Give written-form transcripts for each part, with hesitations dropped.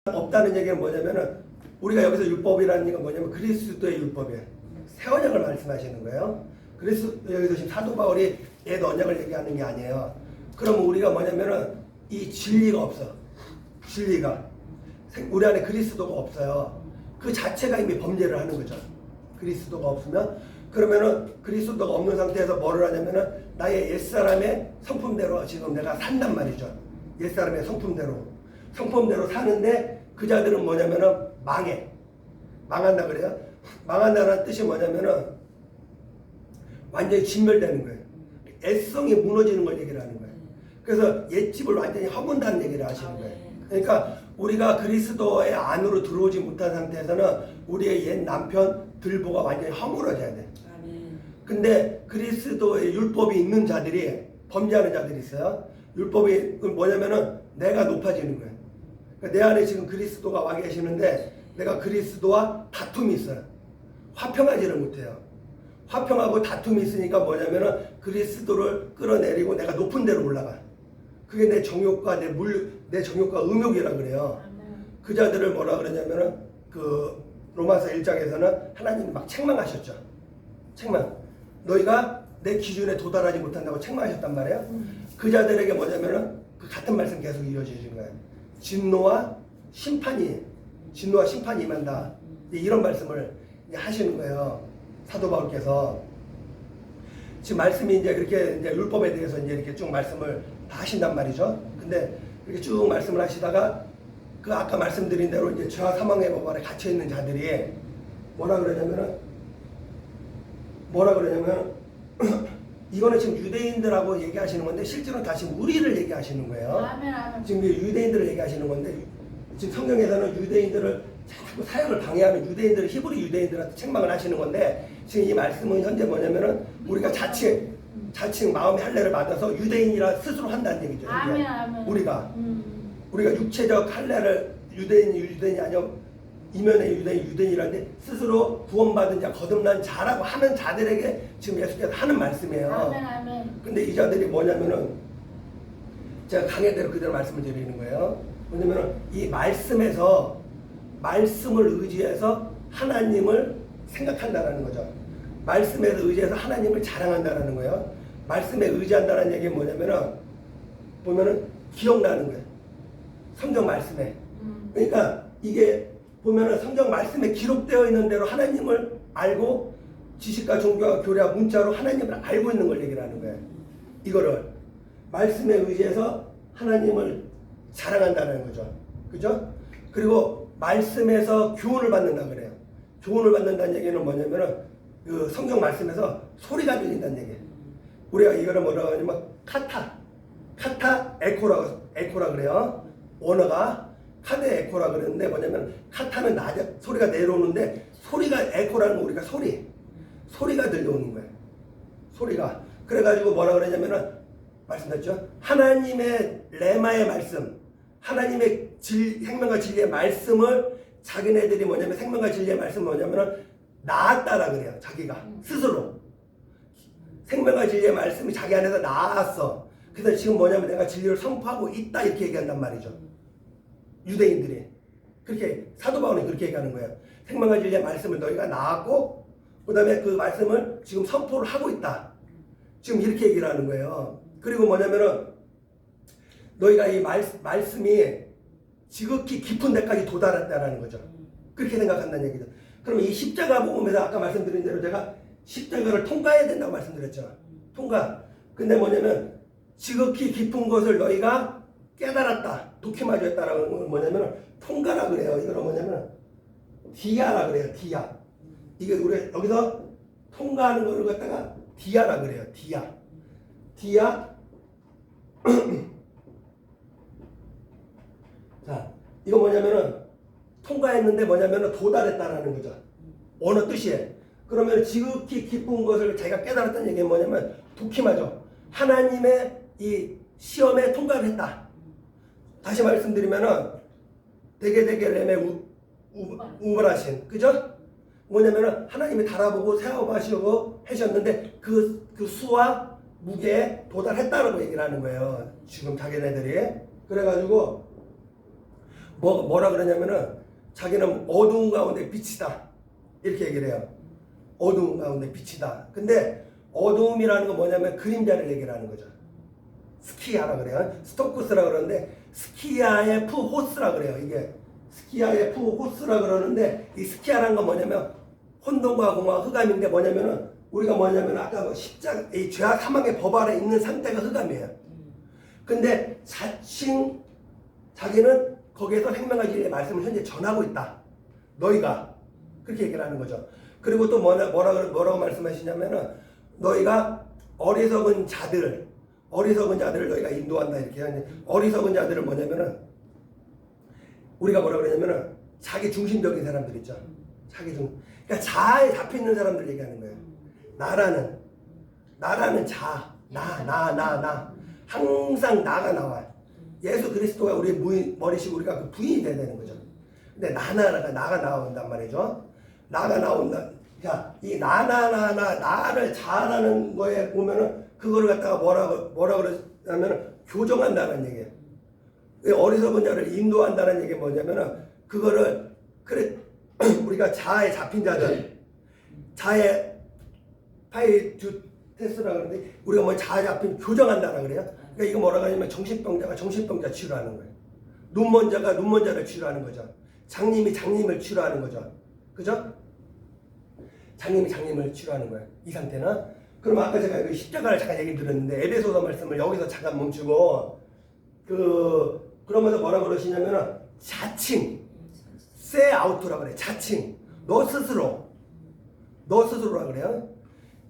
없다는 얘기는 뭐냐면은 우리가 여기서 율법이라는 얘기가 뭐냐면 그리스도의 율법이에요. 새 언약을 말씀하시는 거예요. 그래서 여기서 지금 사도 바울이 옛 언약을 얘기하는 게 아니에요. 그러면 우리가 뭐냐면은 이 진리가 없어. 진리가 우리 안에 그리스도가 없어요. 그 자체가 이미 범죄를 하는 거죠. 그리스도가 없으면 그러면은 그리스도가 없는 상태에서 뭐를 하냐면은 나의 옛사람의 성품대로 지금 내가 산단 말이죠. 옛사람의 성품대로 사는데 그 자들은 뭐냐면은 망한다 그래요. 망한다는 뜻이 뭐냐면은 완전히 진멸되는 거예요. 애성이 무너지는 걸 얘기를 하는 거예요. 그래서 옛집을 완전히 허문다는 얘기를 하시는 거예요. 그러니까 우리가 그리스도의 안으로 들어오지 못한 상태에서는 우리의 옛 남편 들보가 완전히 허물어져야 돼. 근데 그리스도의 율법이 있는 자들이 범죄하는 자들이 있어요. 율법이 뭐냐면은 내가 높아지는 거예요. 그러니까 내 안에 지금 그리스도가 와 계시는데 내가 그리스도와 다툼이 있어요. 화평하지를 못해요. 화평하고 다툼이 있으니까 뭐냐면은 그리스도를 끌어내리고 내가 높은 데로 올라가. 그게 내 정욕과 내 정욕과 음욕이라 그래요. 그 자들을 뭐라 그러냐면은 그 로마서 1장에서는 하나님이 막 책망하셨죠. 책망. 너희가 내 기준에 도달하지 못한다고 책망하셨단 말이에요. 그 자들에게 뭐냐면은 그 같은 말씀 계속 이어지는 거예요. 진노와 심판이 임한다. 이런 말씀을 하시는 거예요. 사도 바울께서 지금 말씀이 이제 그렇게 이제 율법에 대해서 이제 이렇게 쭉 말씀을 다 하신단 말이죠. 근데 이렇게 쭉 말씀을 하시다가 그 아까 말씀드린 대로 이제 죄와 사망의 법 아래 갇혀 있는 자들이 뭐라 그러냐면 이거는 지금 유대인들하고 얘기하시는 건데 실제로는 다시 우리를 얘기하시는 거예요. 아멘. 지금 유대인들을 얘기하시는 건데 지금 성경에서는 유대인들을 자꾸 사역을 방해하는 유대인들을 히브리 유대인들한테 책망을 하시는 건데 지금 이 말씀은 현재 뭐냐면은 우리가 자칭 마음의 할례를 받아서 유대인이라 스스로 한다는 얘기죠. 아멘. 우리가 육체적 할례를 유대인이 아니요 이면의 유대인이라는데 스스로 구원받은 자 거듭난 자라고 하는 자들에게 지금 예수께서 하는 말씀이에요. 아멘. 근데 이 자들이 뭐냐면은 제가 강의대로 그대로 말씀을 드리는 거예요. 뭐냐면은 이 말씀에서 말씀을 의지해서 하나님을 생각한다라는 거죠. 말씀에 의지해서 하나님을 자랑한다라는 거예요. 말씀에 의지한다는 얘기는 뭐냐면은 보면은 기억나는 거예요. 성경 말씀에. 그러니까 이게 보면은 성경 말씀에 기록되어 있는 대로 하나님을 알고 지식과 종교와 교리와 문자로 하나님을 알고 있는 걸 얘기를 하는 거예요. 이거를 말씀에 의지해서 하나님을 자랑한다는 거죠. 그죠? 그리고 말씀에서 교훈을 받는다 그래요. 교훈을 받는다는 얘기는 뭐냐면은 그 성경 말씀에서 소리가 들린다는 얘기예요. 우리가 이거를 뭐라고 하냐면 카타 에코라 그래요. 원어가 카드 에코라 그랬는데 뭐냐면 카타는 소리가 내려오는데 소리가 에코라는 건 우리가 소리가 들려오는 거예요. 소리가. 그래가지고 뭐라 그러냐면은 말씀드렸죠. 하나님의 레마의 말씀, 하나님의 생명과 진리의 말씀을 자기네들이 뭐냐면 생명과 진리의 말씀은 뭐냐면은 나았다라 그래요. 자기가 스스로 생명과 진리의 말씀이 자기 안에서 나았어. 그래서 지금 뭐냐면 내가 진리를 선포하고 있다 이렇게 얘기한단 말이죠. 유대인들이 그렇게 사도 바울이 그렇게 얘기하는 거예요. 생명과 진리의 말씀을 너희가 나았고 그 다음에 그 말씀을 지금 선포를 하고 있다. 지금 이렇게 얘기를 하는 거예요. 그리고 뭐냐면은 너희가 이 말씀이 지극히 깊은 데까지 도달했다라는 거죠. 그렇게 생각한다는 얘기죠. 그럼 이 십자가 복음에서 아까 말씀드린 대로 제가 십자가를 통과해야 된다고 말씀드렸죠. 통과. 근데 뭐냐면 지극히 깊은 것을 너희가 깨달았다. 도키마주했다라는 건 뭐냐면 통과라 그래요. 이거는 뭐냐면 디아라 그래요. 디아. 이게 우리 여기서 통과하는 거를 갖다가 디아라 그래요. 디아. 자, 이거 뭐냐면은 통과했는데 뭐냐면은 도달했다라는 거죠. 어느 뜻이에요? 그러면 지극히 깊은 것을 자기가 깨달았다는 얘기는 뭐냐면 도키마죠. 하나님의 이 시험에 통과를 했다. 다시 말씀드리면은 되게 레메 우발하신 그죠? 뭐냐면은 하나님이 달아보고 세워보시고 하셨는데 그 수와 무게에 도달했다라고 얘기를 하는 거예요. 지금 자기네들이. 그래가지고 뭐라 그러냐면은 자기는 어두운 가운데 빛이다 이렇게 얘기를 해요. 어두운 가운데 빛이다. 근데 어두움이라는 건 뭐냐면 그림자를 얘기를 하는 거죠. 스키야라 그래요. 스토쿠스라 그러는데 스키야의 푸호스라 그래요. 이게 스키야의 푸호스라 그러는데 이 스키야라는 건 뭐냐면 혼돈과 공허와 흑암인데 뭐냐면은 우리가 뭐냐면 아까 뭐 십자가 이 죄와 사망의 법 아래 있는 상태가 흑암이에요. 근데 자칭 자기는 거기에서 생명과 진리의 말씀을 현재 전하고 있다. 너희가 그렇게 얘기를 하는 거죠. 그리고 또 뭐라고 말씀하시냐면은 너희가 어리석은 자들을 너희가 인도한다 이렇게 하는데 어리석은 자들은 뭐냐면은 우리가 뭐라 그러냐면은 자기 중심적인 사람들 있죠. 그러니까 자아에 잡혀 있는 사람들 얘기하는 거예요. 나라는 자아, 나 항상 나가 나와요. 예수 그리스도가 우리의 머리시고 우리가 그 부인이 돼야 되는 거죠. 근데 나가 나온단 말이죠. 나가 나온다. 자, 이 나를 자아라는 거에 보면은 그거를 갖다가 뭐라 그러냐면은 교정한다는 얘기예요. 어리석은 자를 인도한다는 얘기 뭐냐면은 그거를 그래 우리가 자아에 잡힌 자들 자아에 파이투테스라 그러는데 우리가 뭐 자아에 잡힌 교정한다는 그래요. 그러니까 이거 뭐라고 하냐면 정신병자가 정신병자 치료하는 거예요. 눈먼 자가 눈먼 자를 치료하는 거죠. 장님이 장님을 치료하는 거죠. 그죠? 장님이 장님을 치료하는 거예요. 이 상태는. 그럼 아까 제가 그 십자가를 잠깐 얘기 드렸는데 에베소서 말씀을 여기서 잠깐 멈추고 그러면서 뭐라 그러시냐면은 자칭 세 아우트라 그래. 자칭 너 스스로라 그래요.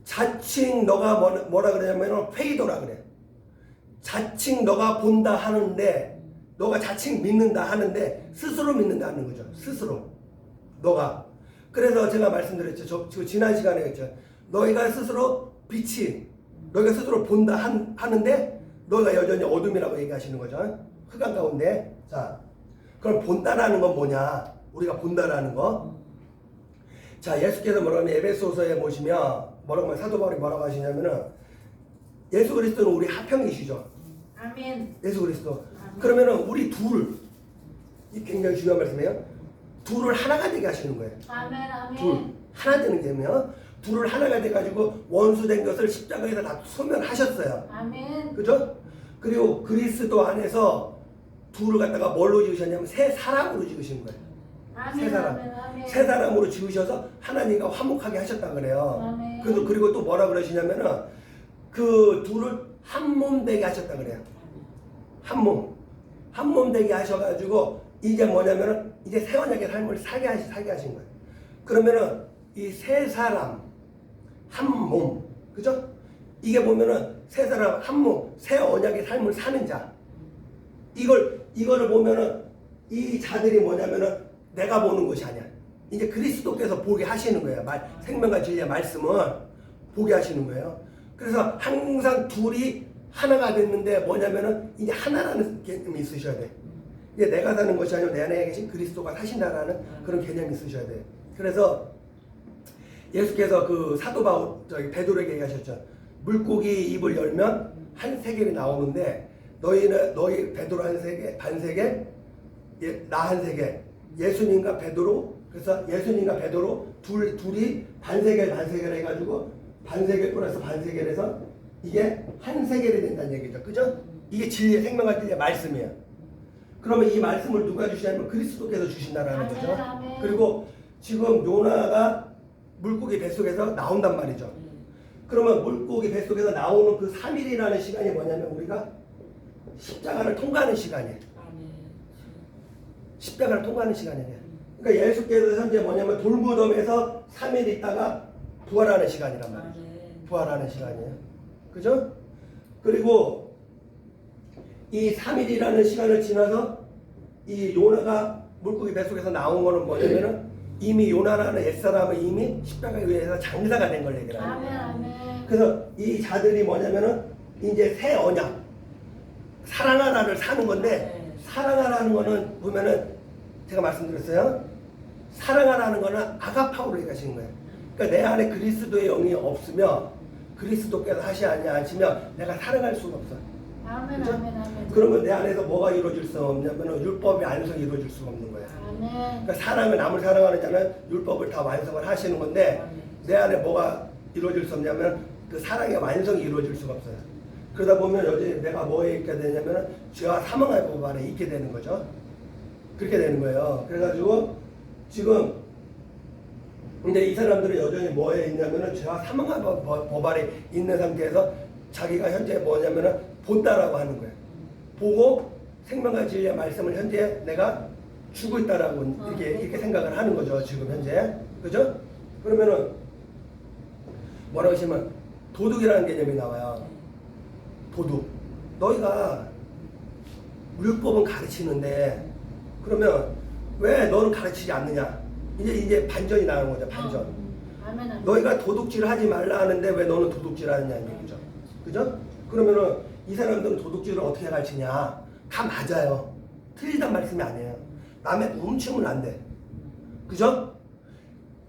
자칭 너가 뭐라 그러냐면은 페이도라 그래. 자칭 너가 본다 하는데 너가 자칭 믿는다 하는데 스스로 믿는다는 거죠. 스스로 너가. 그래서 제가 말씀드렸죠. 저 지난 시간에 했죠. 너희가 스스로 빛이 너희가 스스로 본다 하는데 너희가 여전히 어둠이라고 얘기하시는 거죠. 흑암 가운데. 자, 그럼 본다라는 건 뭐냐? 우리가 본다라는 거. 자, 예수께서 뭐라고 하면 에베소서에 보시면 뭐라고 하면 사도 바울이 뭐라고 하시냐면은 예수 그리스도는 우리 하평이시죠. 아멘. 예수 그리스도. 그러면은 우리 이 굉장히 중요한 말씀이에요. 둘을 하나가 되게 하시는 거예요. 아멘. 둘 하나 되는 게면 둘을 하나가 돼가지고 원수된 것을 십자가에서 다 소멸하셨어요. 아멘. 그죠? 그리고 그리스도 안에서 둘을 갖다가 뭘로 지으셨냐면 새 사람으로 지으신 거예요. 아멘. 새 사람. 아멘. 새 사람으로 지으셔서 하나님과 화목하게 하셨다 그래요. 아멘. 그리고 또 뭐라 그러시냐면은 그 둘을 한 몸 되게 하셨다 그래요. 한 몸 되게 하셔가지고 이제 뭐냐면은 이제 새 언약의 삶을 살게 하신 거예요. 그러면은 이 세 사람 한 몸, 그죠? 이게 보면은 세 사람 한 몸, 새 언약의 삶을 사는 자. 이거를 보면은 이 자들이 뭐냐면은 내가 보는 것이 아니야. 이제 그리스도께서 보게 하시는 거예요. 생명과 진리의 말씀을 보게 하시는 거예요. 그래서 항상 둘이 하나가 됐는데 뭐냐면은 이제 하나라는 개념이 있으셔야 돼. 이제 내가 사는 것이 아니고 내 안에 계신 그리스도가 사신다라는 그런 개념이 있으셔야 돼. 그래서 예수께서 그 사도 바울 베드로에게 얘기하셨죠. 물고기 입을 열면 한 세겔이 나오는데 너희 베드로 한 세겔 반세겔 나 한 세겔 예수님과 베드로 그래서 예수님과 베드로 둘이 반세겔 해가지고 반세겔 플러스 반세겔에서 이게 한 세겔이 된다는 얘기죠. 그죠? 이게 진리의 생명과 진리의 말씀이에요. 그러면 이 말씀을 누가 주시냐면 그리스도께서 주신다라는 거죠. 아멘. 그리고 지금 요나가 물고기 뱃속에서 나온단 말이죠. 그러면 물고기 뱃속에서 나오는 그 3일이라는 시간이 뭐냐면 우리가 십자가를 통과하는 시간이에요. 십자가를 통과하는 시간이에요. 그러니까 예수께서 현재 뭐냐면 돌무덤에서 3일 있다가 부활하는 시간이란 말이죠. 부활하는 시간이에요. 그죠? 그리고 이 3일이라는 시간을 지나서 이 요나가 물고기 뱃속에서 나온 거는 뭐냐면은 이미 요나라는 옛사람은 이미 십자가에 의해서 장사가 된 걸 얘기를 하는 거예요. 아멘. 그래서 이 자들이 뭐냐면은 이제 새 언약 사랑하라를 사는 건데 사랑하라는 거는 보면은 제가 말씀드렸어요. 사랑하라는 거는 아가파오로 얘기하시는 거예요. 그러니까 내 안에 그리스도의 영이 없으면 그리스도께서 하시 않으시면 내가 사랑할 수가 없어요. 아멘. 그죠? 아멘. 아멘. 그러면 내 안에서 뭐가 이루어질 수 없냐면 율법의 완성이 이루어질 수가 없는 거야. 아멘. 그러니까 사람은 남을 사랑하는 자는 율법을 다 완성을 하시는 건데 내 안에 뭐가 이루어질 수 없냐면 그 사랑의 완성이 이루어질 수가 없어요. 그러다 보면 여기 내가 뭐에 있게 되냐면 죄와 사망의 법 안에 있게 되는 거죠. 그렇게 되는 거예요. 그래가지고 지금 근데 이 사람들은 여전히 뭐에 있냐면은 죄와 사망의 법 안에 있는 상태에서 자기가 현재 뭐냐면은 본다라고 하는 거예요. 보고 생명과 진리의 말씀을 현재 내가 주고 있다라고 이렇게 생각을 하는 거죠. 지금 현재. 그죠? 그러면은 뭐라고 하시면 도둑이라는 개념이 나와요. 도둑. 너희가 율법은 가르치는데 그러면 왜 너는 가르치지 않느냐? 이제 반전이 나오는 거죠. 반전. 아멘. 아멘. 너희가 도둑질을 하지 말라 하는데 왜 너는 도둑질 하느냐는 얘기죠. 그죠? 그러면은 이 사람들은 도둑질을 어떻게 가르치냐? 다 맞아요. 틀리단 말씀이 아니에요. 남의 훔치면 안 돼. 그죠?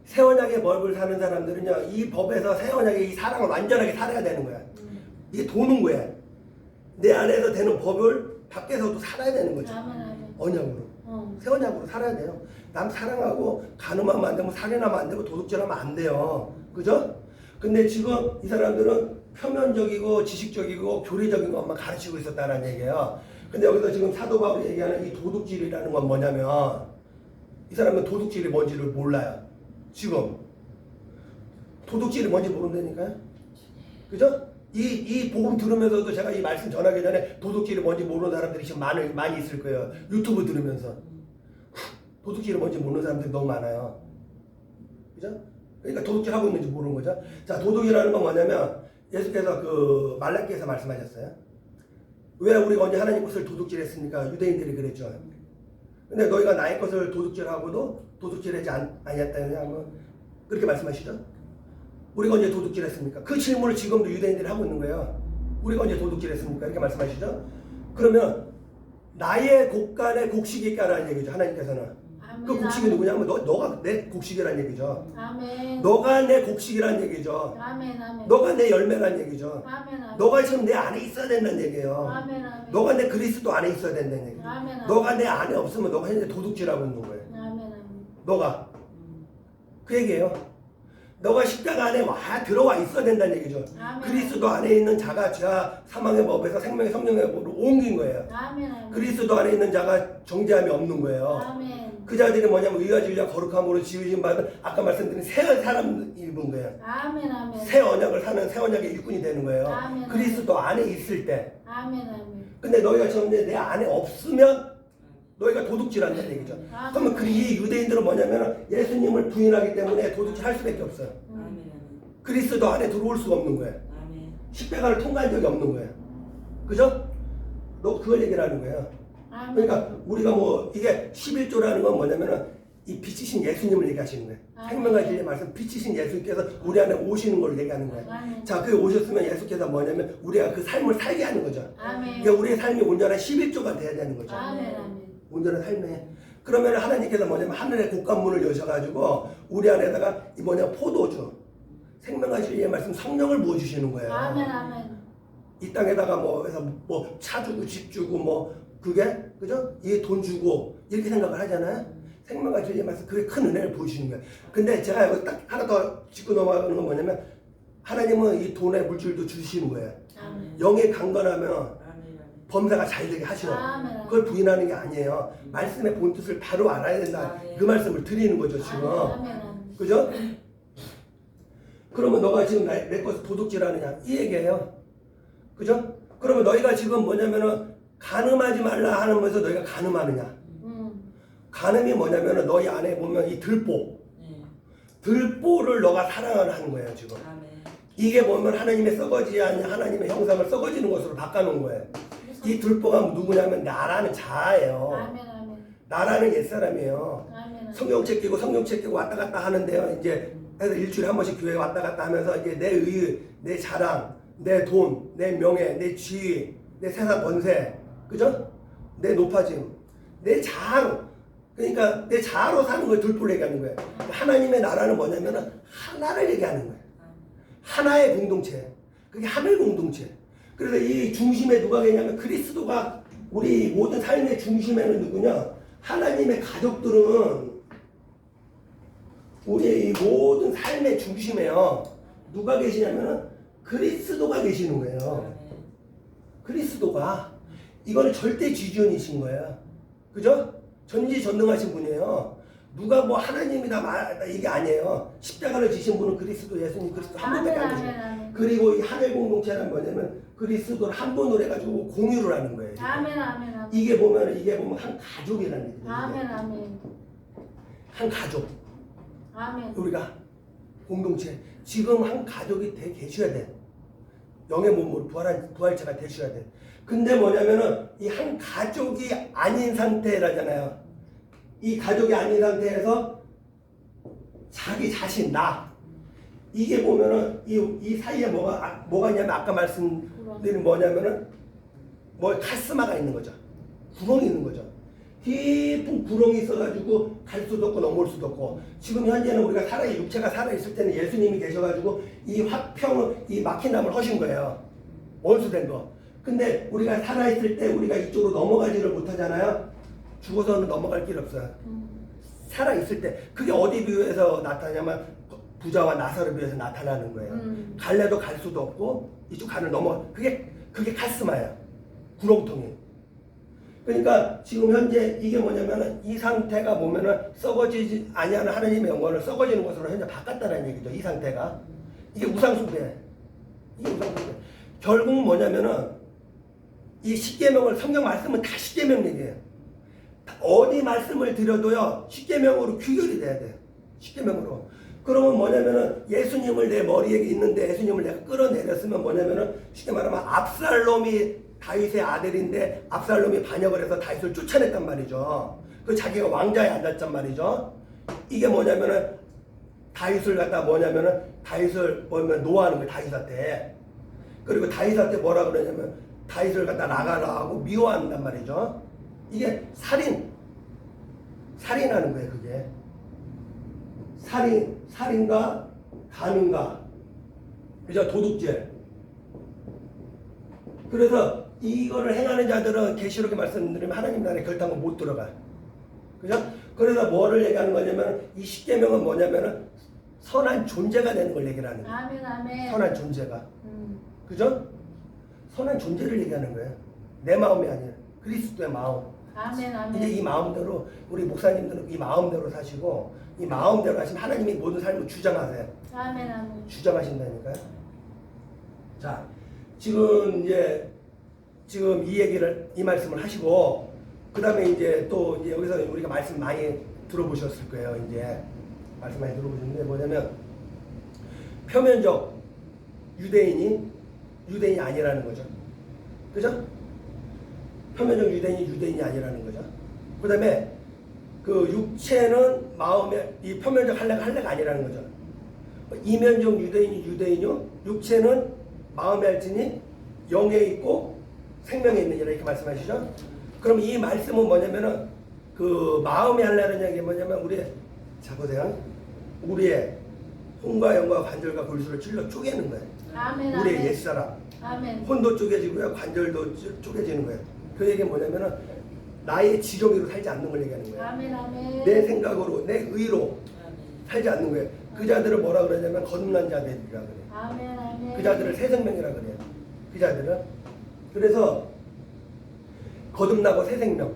새 언약의 법을 사는 사람들은요, 이 법에서 새 언약의 이 사랑을 완전하게 살아야 되는 거야. 이게 도는 거야. 내 안에서 되는 법을 밖에서도 살아야 되는 거죠. 아멘. 아멘. 언약으로. 새 언약으로 살아야 돼요. 남 사랑하고 간음하면 안 되고 살인하면 안 되고 도둑질하면 안 돼요. 그죠? 근데 지금 이 사람들은 표면적이고 지식적이고 교리적인 것만 가르치고 있었다는 얘기예요. 근데 여기서 지금 사도 바울이 얘기하는 이 도둑질이라는 건 뭐냐면 이 사람은 도둑질이 뭔지를 몰라요. 지금 도둑질이 뭔지 모른다니까요. 그죠? 이 복음 들으면서도 제가 이 말씀 전하기 전에 도둑질이 뭔지 모르는 사람들이 지금 많이 있을 거예요. 유튜브 들으면서 도둑질이 뭔지 모르는 사람들이 너무 많아요. 그죠? 그러니까 도둑질 하고 있는지 모르는 거죠. 자, 도둑이라는 건 뭐냐면 예수께서 그 말라기에서 말씀하셨어요. 왜 우리가 언제 하나님 것을 도둑질했습니까? 유대인들이 그랬죠. 근데 너희가 나의 것을 도둑질하고도 도둑질하지 아니었다냐 하면 그렇게 말씀하시죠. 우리가 언제 도둑질했습니까? 그 질문을 지금도 유대인들이 하고 있는 거예요. 우리가 언제 도둑질했습니까? 이렇게 말씀하시죠. 그러면 나의 곡간에 곡식이 있다라는 얘기죠. 하나님께서는. 아멘. 그 곡식이 누구냐면 너가 내 곡식이라는 얘기죠. 아멘. 너가 내 곡식이라는 얘기죠. 아멘. 아멘. 너가 내 열매라는 얘기죠. 아멘. 아멘. 너가 지금 내 안에 있어야 된다는 얘기예요. 아멘. 아멘. 너가 내 그리스도 안에 있어야 된다는 얘기죠. 아멘. 아멘. 너가 내 안에 없으면 너가 현재 도둑질하고 있는 거예요. 아멘. 아멘. 너가. 그 얘기예요. 너가 십자가 안에 들어와 있어야 된다는 얘기죠. 아멘. 그리스도 안에 있는 자가 죄와 사망의 법에서 생명의 성령의 법으로 옮긴 거예요. 아멘. 아멘. 그리스도 안에 있는 자가 정죄함이 없는 거예요. 아멘. 그 자들이 뭐냐면 의와 진리와 거룩함으로 지으신 받은 아까 말씀드린 새 사람 입은 거예요. 아멘. 아멘. 새 언약을 사는 새 언약의 일꾼이 되는 거예요. 아멘. 그리스도 안에 있을 때. 아멘. 아멘. 근데 너희가 지금 내 안에 없으면 너희가 도둑질한다는 얘기죠. 아멘. 그러면 그 이 유대인들은 뭐냐면 예수님을 부인하기 때문에 도둑질 할 수밖에 없어요. 그리스도 안에 들어올 수가 없는 거예요. 십자가를 통과한 적이 없는 거예요. 그죠? 너 그걸 얘기를 하는 거예요. 아멘. 그러니까 우리가 뭐 이게 11조라는 건 뭐냐면은 이 빛이신 예수님을 얘기하시는 거예요. 아멘. 생명과 진리의 말씀 빛이신 예수께서 우리 안에 오시는 걸 얘기하는 거예요. 아멘. 자, 그 오셨으면 예수께서 뭐냐면 우리가 그 삶을 살게 하는 거죠. 아멘. 이게 우리의 삶이 온전한 11조가 돼야 되는 거죠. 아멘. 아멘. 온전한 삶에. 그러면 하나님께서 뭐냐면 하늘의 곡간문을 여셔가지고 우리 안에다가 이 포도주, 생명과 진리의 말씀 성령을 부어주시는 거예요. 아멘. 아멘. 이 땅에다가 해서 차 주고 집 주고 그게 그죠? 이 돈 주고 이렇게 생각을 하잖아요. 생명과 진리의 말씀 그게 큰 은혜를 보여주시는 거예요. 근데 제가 여기 딱 하나 더 짚고 넘어가는 건 뭐냐면 하나님은 이 돈의 물질도 주시는 거예요. 아멘. 영에 강건하면 범사가 잘 되게 하시라고. 아멘. 그걸 부인하는 게 아니에요. 말씀의 본뜻을 바로 알아야 된다. 그 말씀을 드리는 거죠 지금. 아멘. 아멘. 그죠? 그러면 너가 지금 내 것을 도둑질하느냐 이 얘기예요. 그죠? 그러면 너희가 지금 뭐냐면은 간음하지 말라 하면서 너희가 간음하느냐. 간음이 뭐냐면은 너희 안에 보면 이 들보를 너가 사랑하는 거예요 지금. 이게 보면 하나님의 썩어지지 않는 하나님의 형상을 썩어지는 것으로 바꿔놓은 거예요. 이 들보가 누구냐면 나라는 자아예요. 아멘. 아멘. 나라는 옛사람이에요. 아멘. 성경책 끼고 왔다 갔다 하는데요. 이제 해서 일주일에 한 번씩 교회 왔다 갔다 하면서 이제 내 의, 내 자랑, 내 돈, 내 명예, 내 지위, 내 세상 권세, 그죠? 내 높아짐, 내 자아로. 그러니까 내 자아로 사는 걸 들보를 얘기하는 거예요. 하나님의 나라는 뭐냐면은 하나를 얘기하는 거예요. 하나의 공동체. 그게 하늘 공동체. 그래서 이 중심에 누가 계냐면 그리스도가 우리 모든 삶의 중심에는 누구냐? 하나님의 가족들은 우리의 이 모든 삶의 중심에요. 누가 계시냐면은 그리스도가 계시는 거예요. 그리스도가. 이거는 절대 지존이신 거예요. 그죠? 전지전능하신 분이에요. 누가 뭐 하나님이다 말다 이게 아니에요. 십자가를 지신 분은 그리스도 예수님 그리스도 한 분밖에 안 계세요. 그리고 이 하늘 공동체는 뭐냐면 그리스도를 한 분으로 해가지고 공유를 하는 거예요. 아멘 아멘 아멘. 이게 보면 한 가족이라는 얘기예요. 아멘 아멘. 한 가족. 아멘. 우리가 공동체 지금 한 가족이 돼 계셔야 돼. 영의 몸으로 부활체가 되셔야 돼. 근데 뭐냐면은 이 한 가족이 아닌 상태라잖아요. 이 가족이 아닌 상태에서 자기 자신 나 이게 보면은 이 사이에 뭐가 있냐면 아까 말씀드린 뭐냐면은 뭐 카스마가 있는 거죠. 구렁이 있는 거죠. 깊은 구렁이 있어가지고 갈 수도 없고 넘어올 수도 없고 지금 현재는 우리가 육체가 살아있을 때는 예수님이 계셔가지고 이 화평을 이 막힌 담을 하신 거예요. 원수된 거. 근데 우리가 살아있을 때 우리가 이쪽으로 넘어가지를 못하잖아요. 죽어서는 넘어갈 길 없어요. 살아있을 때 그게 어디 비유해서 나타나냐면 부자와 나사로 비유해서 나타나는 거예요. 갈래도 갈 수도 없고 이쪽 간을 그게 카스마예요. 구렁텅이. 그러니까 지금 현재 이게 뭐냐면은 이 상태가 보면은 썩어지지 아니하는 하나님의 영광을 썩어지는 것으로 현재 바꿨다는 얘기죠. 이 상태가. 이게 우상숭배. 이게 우상숭배. 결국 뭐냐면은 이 십계명을 성경 말씀은 다 십계명 얘기예요. 어디 말씀을 드려도요 십계명으로 귀결이 돼야 돼요. 십계명으로. 그러면 뭐냐면은 예수님을 내 머리에 있는데 예수님을 내가 끌어내렸으면 뭐냐면은 쉽게 말하면 압살롬이 다윗의 아들인데 압살롬이 반역을 해서 다윗을 쫓아냈단 말이죠. 그 자기가 왕자에 앉았단 말이죠. 이게 뭐냐면은 다윗을 갖다 다윗을 보면 노하는 거예요. 다윗한테. 그리고 다윗한테 뭐라 그러냐면 다윗을 갖다 나가라 하고 미워한단 말이죠. 이게 살인하는 거예요. 그게 살인과 간음과 그죠? 도둑질. 그래서 이거를 행하는 자들은 계시록에 말씀드리면 하나님 나라에 결단은 못 들어가. 그죠? 그래서 뭐를 얘기하는 거냐면 이 십계명은 뭐냐면은 선한 존재가 되는 걸 얘기하는 거예요. 아멘 아멘. 선한 존재가. 그죠? 선한 존재를 얘기하는 거예요. 내 마음이 아니라 그리스도의 마음. 아멘 아멘. 이제 이 마음대로 우리 목사님들은 이 마음대로 사시고 이 마음대로 하시면 하나님이 모든 삶을 주장하세요. 아멘 아멘. 주장하신다니까요. 자, 지금 이 말씀을 하시고 그 다음에 이제 또 이제 여기서 우리가 말씀 많이 들어보셨을 거예요. 이제 말씀 많이 들어보셨는데 뭐냐면 표면적 유대인이 아니라는 거죠. 그죠? 표면적 유대인이 아니라는 거죠. 그 다음에 그 육체는 마음의 이 표면적 할례가 아니라는 거죠. 이면적 유대인이요. 육체는 마음에 할지니 영에 있고 생명에 있느니라 이렇게 말씀하시죠. 그럼 이 말씀은 뭐냐면은 그 마음에 할례라는 얘기 뭐냐면 자 보세요. 우리의 혼과 영과 관절과 골수를 찔러 쪼개는 거예요. 아멘 우리의 아멘. 옛사람. 아멘. 혼도 쪼개지고요. 관절도 쪼개지는 거예요. 그 얘기는 뭐냐면은 나의 지렁이로 살지 않는 걸 얘기하는 거예요. 아멘 아멘. 내 생각으로 내 의로 살지 않는 거예요. 그 자들을 뭐라 그러냐면 거듭난 자들이라 그래요. 아멘 아멘. 그 자들을 새 생명이라 그래요. 그 자들은 그래서 거듭나고 새 생명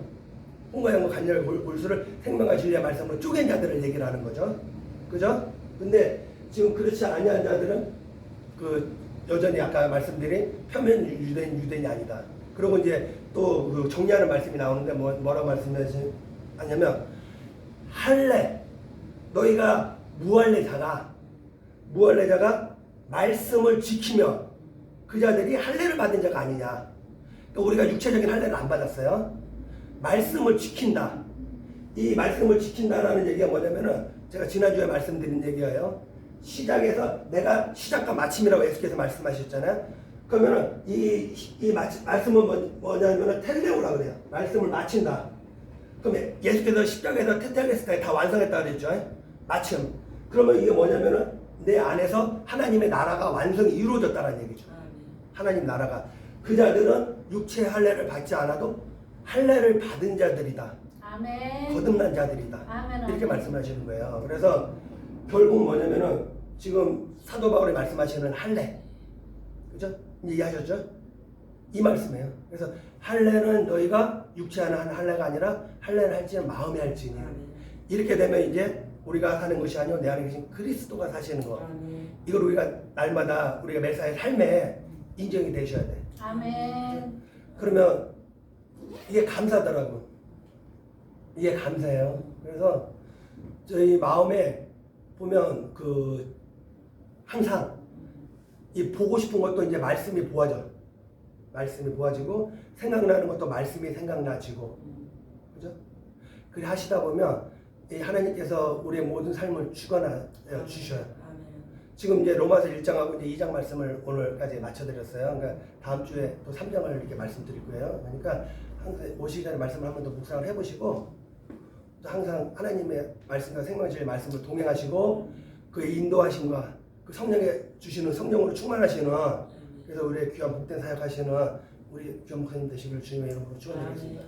혼과 영과 관절 골수를 생명과 진리의 말씀으로 쪼갠 자들을 얘기를 하는 거죠. 그죠? 근데 지금 그렇지 아니한 자들은 그 여전히 아까 말씀드린 표면 유대인이 아니다. 그리고 이제 또 그 정리하는 말씀이 나오는데 뭐라고 말씀하시냐면 할례 너희가 무할례자가 말씀을 지키며 그 자들이 할례를 받은 자가 아니냐. 그러니까 우리가 육체적인 할례를 안 받았어요. 말씀을 지킨다. 이 말씀을 지킨다라는 얘기가 뭐냐면은 제가 지난주에 말씀드린 얘기예요. 시작에서 내가 시작과 마침이라고 예수께서 말씀하셨잖아요. 그러면은 이 말씀은 뭐냐면은 텔레오라 그래요. 말씀을 마친다. 그러면 예수께서 십자가에서 테텔레스타에 다 완성했다 그랬죠. 마침. 그러면 이게 뭐냐면은 내 안에서 하나님의 나라가 완성이 이루어졌다는 얘기죠. 하나님 나라가. 그 자들은 육체의 할례를 받지 않아도 할례를 받은 자들이다. 아멘. 거듭난 자들이다. 아멘. 이렇게 말씀하시는 거예요. 그래서 결국 뭐냐면은 지금 사도 바울이 말씀하시는 할례, 그죠? 이해하셨죠? 이 말씀이에요. 그래서 할례는 너희가 육체 안에 하는 할례가 아니라 할례를 할지는 마음에 할지니. 이렇게 되면 이제 우리가 사는 것이 아니요 내 안에 계신 그리스도가 사시는 거. 이걸 우리가 날마다 우리가 매사의 삶에 인정이 되셔야 돼. 아멘. 그러면 이게 감사더라고. 이게 감사해요. 그래서 저희 마음에 보면 그 항상 이 보고 싶은 것도 이제 말씀이 보아져. 말씀이 보아지고 생각나는 것도 말씀이 생각나지고, 그죠? 그래 하시다 보면 이 하나님께서 우리의 모든 삶을 주관하여 주셔요. 지금 이제 로마서 1장하고 이제 2장 말씀을 오늘까지 마쳐드렸어요. 그러니까 다음 주에 또 3장을 이렇게 말씀드릴 거예요. 그러니까 항상 오시기 전에 말씀을 한번 더 묵상을 해보시고, 또 항상 하나님의 말씀과 생명의 말씀을 동행하시고, 그 인도하심과 그 성령에 주시는 성령으로 충만하시는, 그래서 우리의 귀한 복된 사역하시는 우리 귀한 목사님 되시길 주님의 이름으로 축원드리겠습니다.